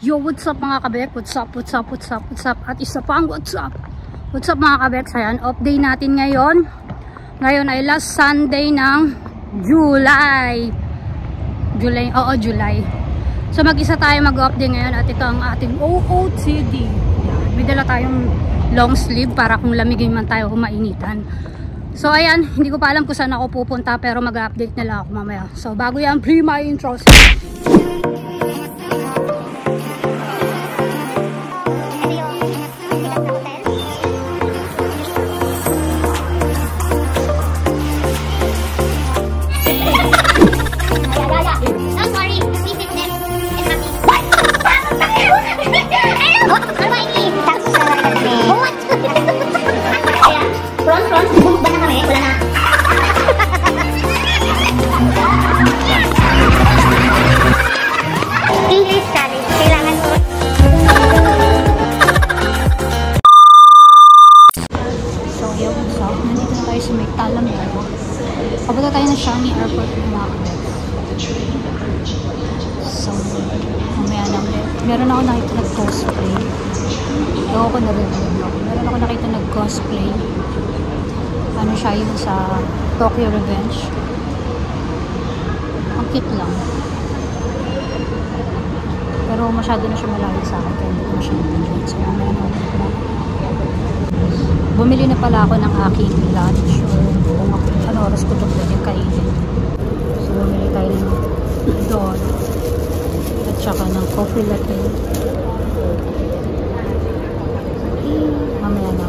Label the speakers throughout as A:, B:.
A: Yo, what's up mga kabek? What's up? At isa pang what's up? What's up mga kabek? Ayan, update natin ngayon. Ngayon ay last Sunday ng July. July. So mag-isa tayo mag-update ngayon at ito ang ating OOTD. Ayan, may dala tayong long sleeve para kung lamigin man tayo humainitan. So ayan, hindi ko pa alam kung saan ako pupunta pero mag-update na lang ako mamaya. So bago yan, play my intro. Papunta tayo ng Changi Airport ng mga kabek. So, mamaya na ulit. Meron ako nakita nag-cosplay. Ewan ko na rin. Meron ako nakita nag-cosplay. Ano siya yung sa Tokyo Revenge. Ang cute lang. Pero masyado na siya malayo sa akin. Kaya hindi ko na siya natin. So, mamaya na ulit na. Bumili na pala ako ng aking lunch or kung ano oras ko ito pwede kainin. So bumili tayo ng doon at saka ng coffee latte. Mamaya na.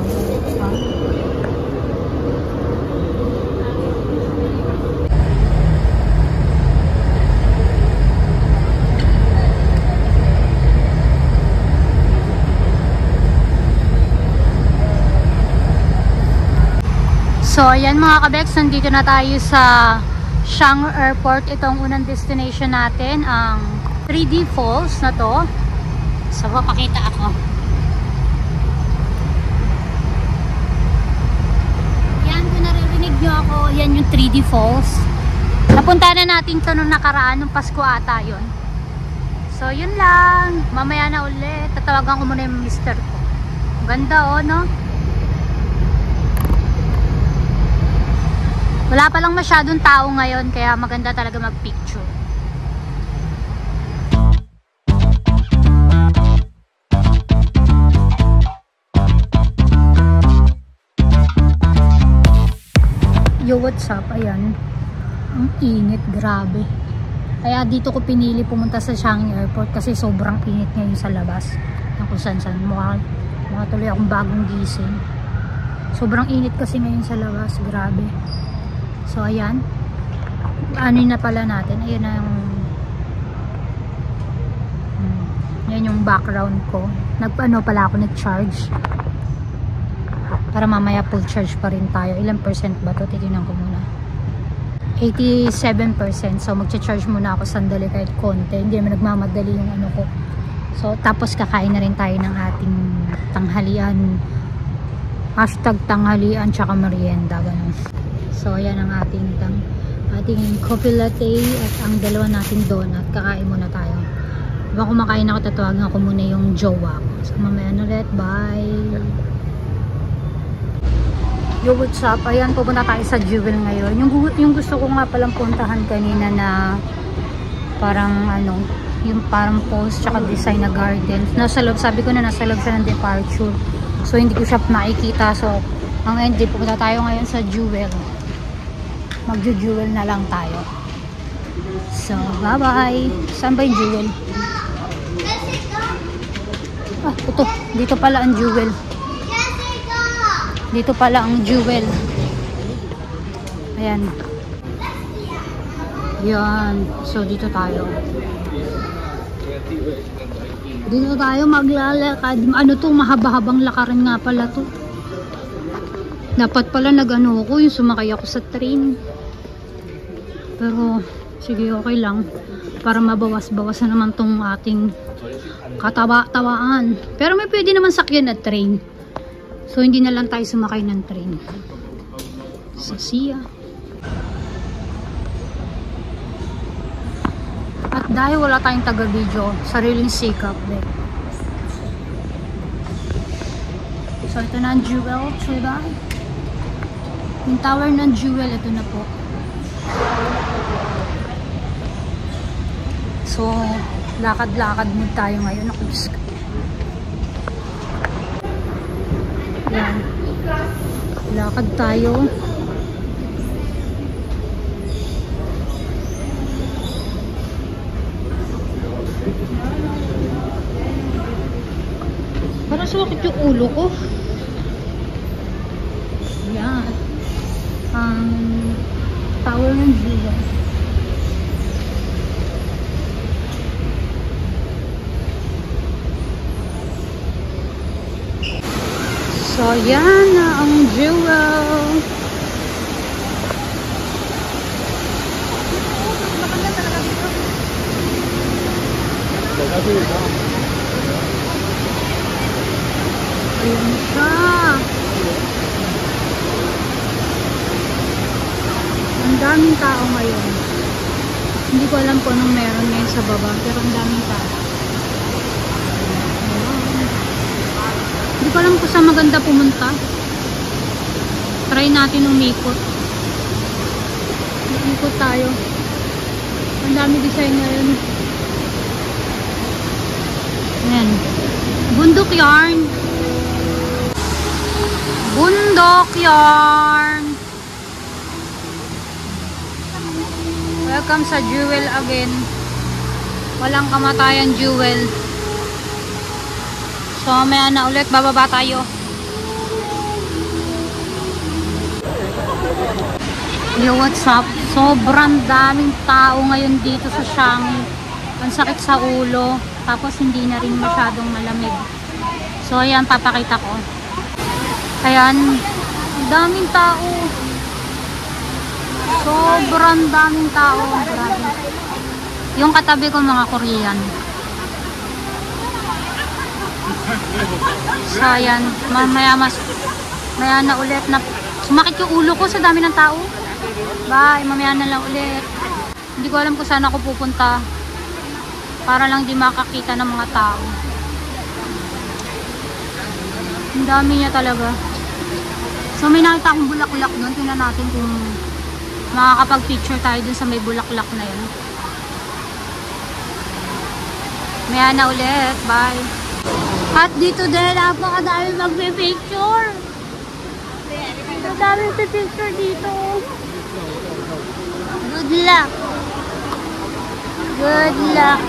A: So, ayan mga kabeks, nandito na tayo sa Changi Airport. Itong unang destination natin, ang 3D Falls na to. So, papakita ako. Yan, kung naririnig nyo ako, yan yung 3D Falls. Napunta na natin ito nung nakaraan, nung Pasko ata yun. So, yun lang. Mamaya na ulit. Tatawagan ko muna yung mister ko. Ganda no? Wala pa lang masyadong tao ngayon kaya maganda talaga mag-picture. Yo, what's up? Ayan. Ang init, grabe. Kaya dito ko pinili pumunta sa Changi Airport kasi sobrang init ngayon sa labas. Kung saan mukha tuloy akong bagong gising. Sobrang init kasi ngayon sa labas, grabe. So ayan, ano na pala natin, ayan na yan yung background ko. Nag-ano pala ako, nag-charge para mamaya full charge pa rin tayo. Ilang percent ba to? Titignan ko muna. 87%. So magcha-charge muna ako sandali kahit konti, hindi naman nagmamadali yung ano ko. So tapos kakain na rin tayo ng ating tanghalian, #tanghalian tsaka merienda, ganun. So ayan ang ating coffee latte at ang dalawa nating donut. Kakain muna tayo. Diba kumakain ako, tatawagan ako muna yung jowa ko. So mamaya ulit, bye. Yo, what's up? Ayan, pupunta tayo sa Jewel ngayon. Yung gusto ko nga palang puntahan kanina na parang ano, yung parang post tsaka design na garden. Nasa loob, sabi ko na nasa loob siya ng departure. So hindi ko siya nakikita. So ang end, pupunta tayo ngayon sa Jewel. Magjo-jewel na lang tayo. So, bye-bye. Saan ba yung jewel? Ah, ito. Dito pala ang jewel. Dito pala ang jewel. Ayan. Yan. So, dito tayo. Dito tayo maglalakad. Ano to? Mahaba-habang lakaran nga pala to. Dapat pala nag-ano ako, yung sumakay ako sa train. Pero, sige, okay lang. Para mabawas-bawasan naman tong ating katawa-tawaan. Pero may pwede naman sakyan na train. So, hindi na lang tayo sumakay ng train. So, see ya. At dahil wala tayong taga-video, sariling sikap. So ito na ang Jewel, diba? Yung tower ng Jewel, ito na po. So, lakad-lakad mo tayo ngayon. Yan. Lakad tayo. Parang sumakit yung ulo ko. Yan. Tower ng Jewel. So, yan na ang Jewel. Maganda talaga dito. Ayan siya. Ang daming tao ngayon. Hindi ko alam kung anong meron ngayon sa baba, pero ang daming tao. Hindi ko alam kung saan maganda pumunta. Try natin umikot. Ikot tayo. Ang dami design ngayon. Ayan. Bundok yarn. Bundok yarn. Welcome sa Jewel again. Walang kamatayan Jewel. So, maya na ulit, bababa tayo. Yo, what's up? Sobrang daming tao ngayon dito sa Changi. Ang sakit sa ulo. Tapos, hindi na rin masyadong malamig. So, ayan, papakita ko. Ayan, daming tao. Sobrang daming tao. Grabe. Yung katabi ko, mga Korean. So, ayan, maya na ulit na sumakit yung ulo ko sa dami ng tao. Bye, mamaya na lang ulit. Hindi ko alam kung saan ako pupunta para lang di makakita ng mga tao. Ang dami niya talaga. So, may nakita akong bulaklak doon. Tingnan natin kung makakapag-picture tayo dun sa may bulaklak na yun. Maya na ulit. Bye. At dito din, napakadami magpipicture. Madami magpipicture dito. Good luck. Good luck.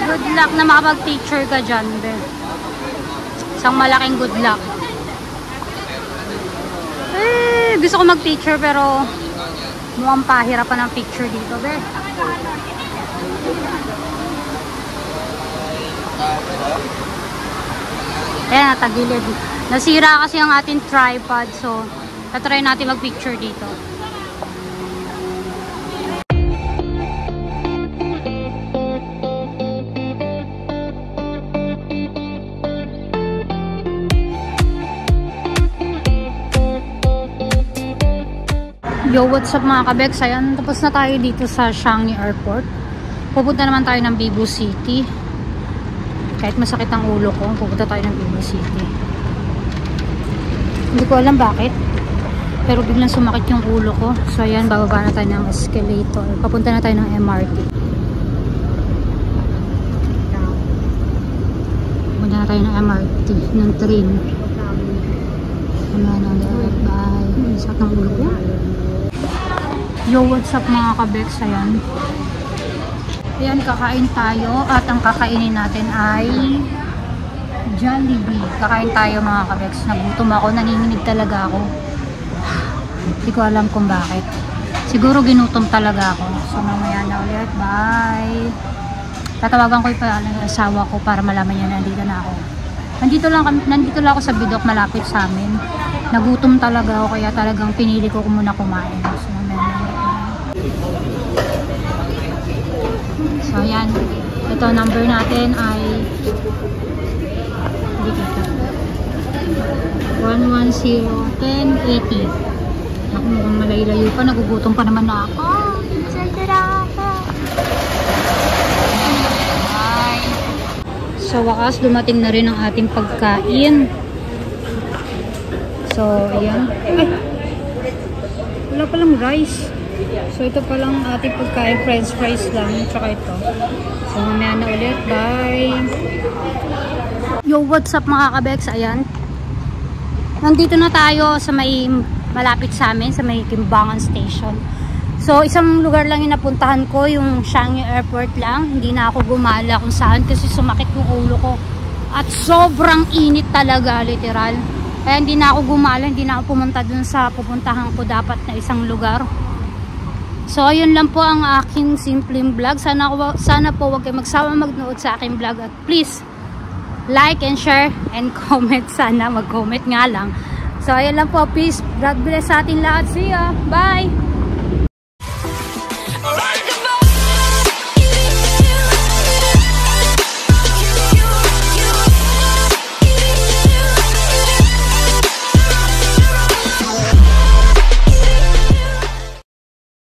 A: Good luck na makapag-picture ka dyan, be. Isang malaking good luck. Eh, gusto ko mag-picture pero mukhang pahirapan ang picture dito, be. Ayan, natagilid. Nasira kasi ang ating tripod. So, tatry natin mag-picture dito. Yo, what's up mga kabeks? Ayan, tapos na tayo dito sa Changi Airport. Pupunta naman tayo ng Vivo City. Kahit masakit ang ulo ko, pupunta tayo ng Vivo City. Hindi ko alam bakit. Pero biglang sumakit yung ulo ko. So ayan, bababa na tayo ng escalator. Papunta na tayo ng MRT. Papunta na tayo ng MRT, ng train. Ayan, bye. Sakit ang ulo ko. Yo, what's up mga kabeks? Ayan. Ayan, kakain tayo at ang kakainin natin ay Jollibee. Kakain tayo mga kabeks. Nagutom ako, nanginginig talaga ako. Hindi ko alam kung bakit. Siguro ginutom talaga ako. So mamaya na ulit. Bye! Tatawagan ko yung asawa ko para malaman niya na nandito na ako. Nandito lang ako sa Bidok, malapit sa amin. Nagutom talaga ako kaya talagang pinili ko muna kumain. So mamaya na ulit. So, ayan. Ito, number natin ay 110-1080. Ako mukhang malayo-layo pa. Nagugutom pa naman na ako. Excited ako. sa wakas, dumating na rin ang ating pagkain. So, ayan. Ay! Wala palang rice. So, ito palang ating pagkain. French fries lang. Tsaka ito. So, mamaya na ulit. Bye! Yo, what's up mga kabex? Ayan. Nandito na tayo sa may malapit sa amin, sa may Kimbangan Station. So, isang lugar lang yung napuntahan ko, yung Changi Airport lang. Hindi na ako gumala kung saan kasi sumakit yung ulo ko. At sobrang init talaga, literal. Kaya hindi na ako gumala, hindi na ako pumunta dun sa pupuntahan ko dapat na isang lugar. So, ayun lang po ang aking simpleng vlog. Sana po huwag kayo magsawa magnood sa aking vlog. At please, like and share and comment. Sana mag-comment nga lang. So, ayun lang po. Peace. God bless sa ating lahat. See ya. Bye!